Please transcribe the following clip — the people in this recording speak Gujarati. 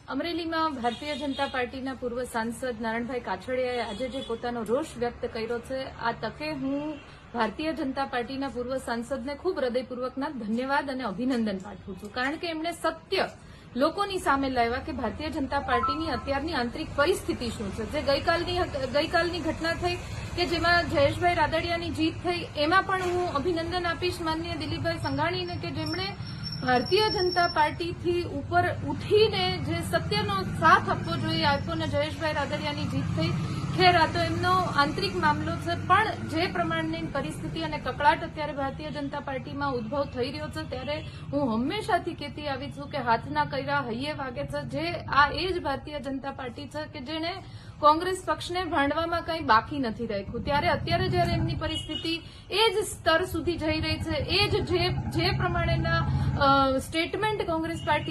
અમરેલીમાં ભારતીય જનતા પાર્ટીના પૂર્વ સાંસદ નારણભાઈ કાછડિયાએ આજે જે પોતાનો રોષ વ્યક્ત કર્યો છે, આ તકે હું ભારતીય જનતા પાર્ટીના પૂર્વ સાંસદને ખૂબ હૃદયપૂર્વકના ધન્યવાદ અને અભિનંદન પાઠવું છું, કારણ કે એમણે સત્ય લોકોની સામે લાવ્યા કે ભારતીય જનતા પાર્ટીની અત્યારની આંતરિક પરિસ્થિતિ શું છે. જે ગઈકાલની ઘટના થઈ કે જેમાં જયેશભાઈ રાદડિયાની જીત થઈ, એમાં પણ હું અભિનંદન આપીશ માનનીય દિલીપભાઈ સંઘાણીને કે જેમણે ભારતીય જનતા પાર્ટીથી ઉપર ઉઠીને જે સત્યનો સાથ આપવો જોઈએ આપ્યો ને જયેશભાઈ રાદડિયાની જીત થઈ. ખેર આ તો એમનો આંતરિક મામલો છે, પણ જે પ્રમાણની પરિસ્થિતિ અને કકળાટ અત્યારે ભારતીય જનતા પાર્ટીમાં ઉદ્ભવ થઈ રહ્યો છે, ત્યારે હું હંમેશાથી કહેતી આવી છું કે હાથના કર્યા હૈયે વાગે છે. જે આ એ જ ભારતીય જનતા પાર્ટી છે કે જેને કોંગ્રેસ પક્ષને ભાંડવામાં કંઈ બાકી નથી રાખ્યું. ત્યારે અત્યારે જયારે એમની પરિસ્થિતિ એ જ સ્તર સુધી જઈ રહી છે, એ જ જે પ્રમાણેના સ્ટેટમેન્ટ કોંગ્રેસ પાર્ટી